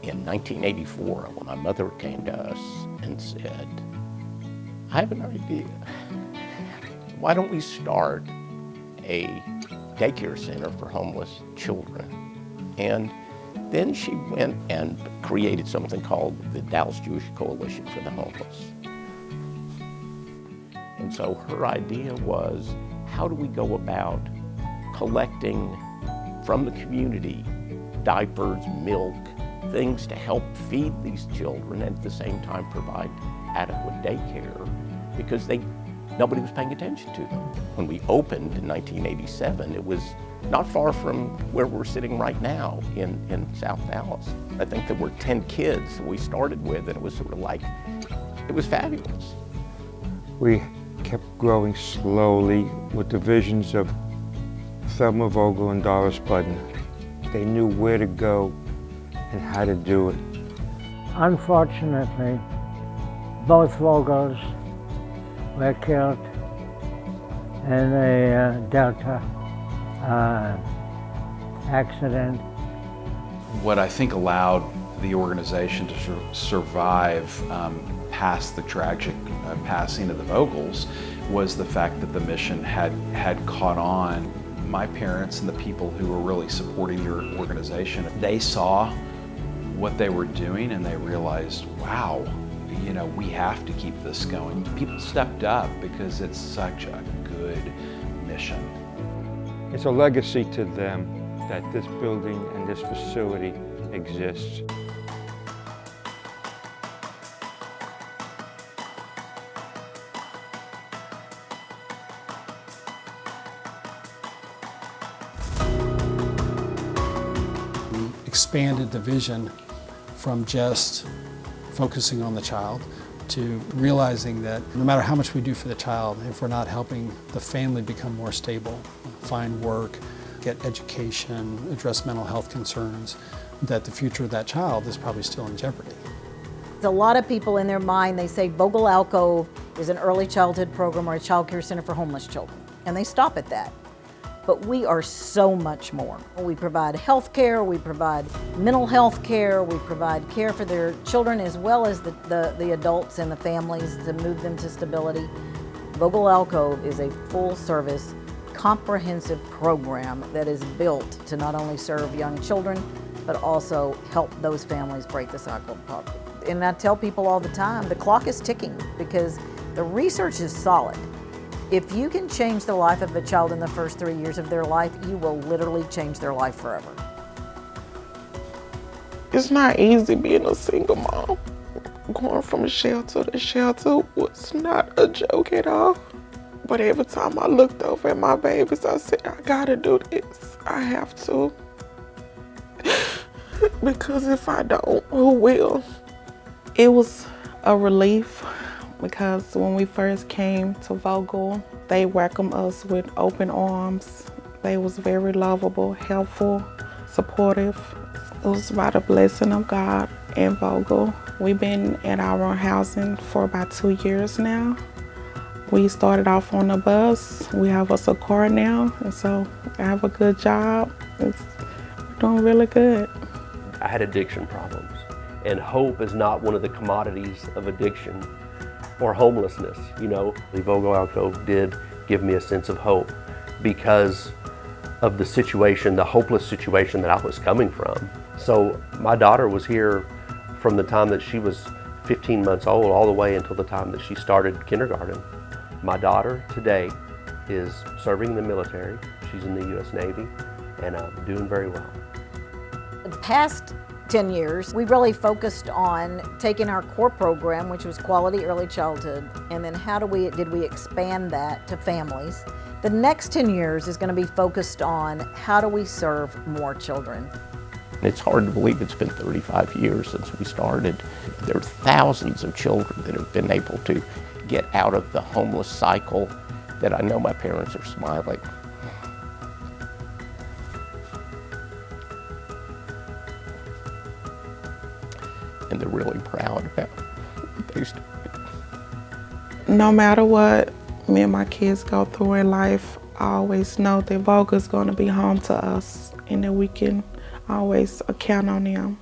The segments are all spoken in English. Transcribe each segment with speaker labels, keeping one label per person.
Speaker 1: in 1984 when my mother came to us and said, I have an idea. Why don't we start a daycare center for homeless children? And then she went and created something called the Dallas Jewish Coalition for the Homeless. And so her idea was, how do we go about collecting from the community diapers, milk, things to help feed these children and at the same time provide adequate daycare, because nobody was paying attention to them. When we opened in 1987, it was not far from where we're sitting right now in South Dallas. I think there were 10 kids we started with, and it was sort of like, it was fabulous.
Speaker 2: We kept growing slowly with the visions of Thelma Vogel and Doris Budden. They knew where to go and how to do it.
Speaker 3: Unfortunately, both Vogels were killed in a Delta accident.
Speaker 4: What I think allowed the organization to survive past the tragic passing of the Vogels was the fact that the mission had caught on. My parents and the people who were really supporting your organization, they saw what they were doing and they realized, wow, you know, we have to keep this going. People stepped up because it's such a good mission.
Speaker 2: It's a legacy to them that this building and this facility exists.
Speaker 5: Expanded the vision from just focusing on the child to realizing that no matter how much we do for the child, if we're not helping the family become more stable, find work, get education, address mental health concerns, that the future of that child is probably still in jeopardy.
Speaker 6: A lot of people in their mind, they say Vogel Alcove is an early childhood program or a child care center for homeless children, and they stop at that. But we are so much more. We provide health care, we provide mental health care, we provide care for their children as well as the adults and the families to move them to stability. Vogel Alcove is a full-service, comprehensive program that is built to not only serve young children, but also help those families break the cycle of poverty. And I tell people all the time, the clock is ticking because the research is solid. If you can change the life of a child in the first 3 years of their life, you will literally change their life forever.
Speaker 7: It's not easy being a single mom. Going from shelter to shelter was not a joke at all. But every time I looked over at my babies, I said, I gotta do this. I have to. Because if I don't, who will? It was a relief. Because when we first came to Vogel, they welcomed us with open arms. They was very lovable, helpful, supportive. It was about a blessing of God and Vogel. We've been at our housing for about 2 years now. We started off on a bus. We have us a car now, and so I have a good job. We're doing really good.
Speaker 8: I had addiction problems, and hope is not one of the commodities of addiction or homelessness. You know, the Vogel Alcove did give me a sense of hope because of the situation, the hopeless situation that I was coming from. So my daughter was here from the time that she was 15 months old all the way until the time that she started kindergarten. My daughter today is serving in the military. She's in the U.S. Navy and doing very well.
Speaker 6: The past 10 years, we really focused on taking our core program, which was quality early childhood, and then did we expand that to families. The next 10 years is going to be focused on how do we serve more children.
Speaker 1: It's hard to believe it's been 35 years since we started. There are thousands of children that have been able to get out of the homeless cycle that I know my parents are smiling. And they're really proud about what they started.
Speaker 7: No matter what me and my kids go through in life, I always know that Vogel's going to be home to us and that we can always count on them.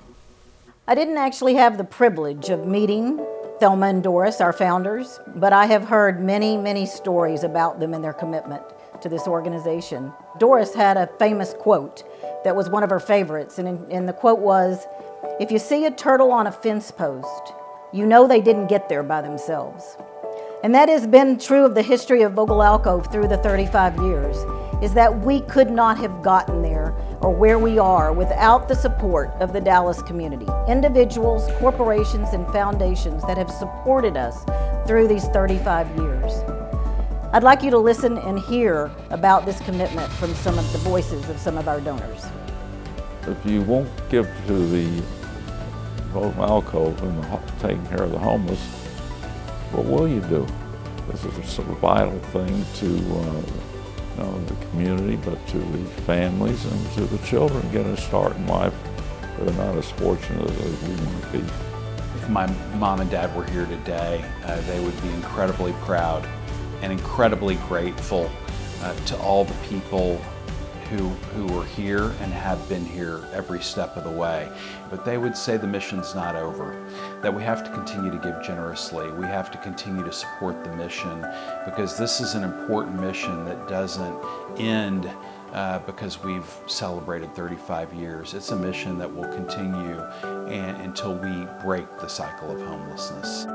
Speaker 6: I didn't actually have the privilege of meeting Thelma and Doris, our founders, but I have heard many, many stories about them and their commitment to this organization. Doris had a famous quote that was one of her favorites, and the quote was, "If you see a turtle on a fence post, you know they didn't get there by themselves." And that has been true of the history of Vogel Alcove through the 35 years, is that we could not have gotten there or where we are without the support of the Dallas community, individuals, corporations, and foundations that have supported us through these 35 years. I'd like you to listen and hear about this commitment from some of the voices of some of our donors.
Speaker 9: If you won't give to the Vogel Alcove and taking care of the homeless, what will you do? This is a vital thing to not only the community, but to the families and to the children getting a start in life. They're not as fortunate as we might be.
Speaker 4: If my mom and dad were here today, they would be incredibly proud and incredibly grateful to all the people who are here and have been here every step of the way. But they would say the mission's not over, that we have to continue to give generously. We have to continue to support the mission, because this is an important mission that doesn't end because we've celebrated 35 years. It's a mission that will continue until we break the cycle of homelessness.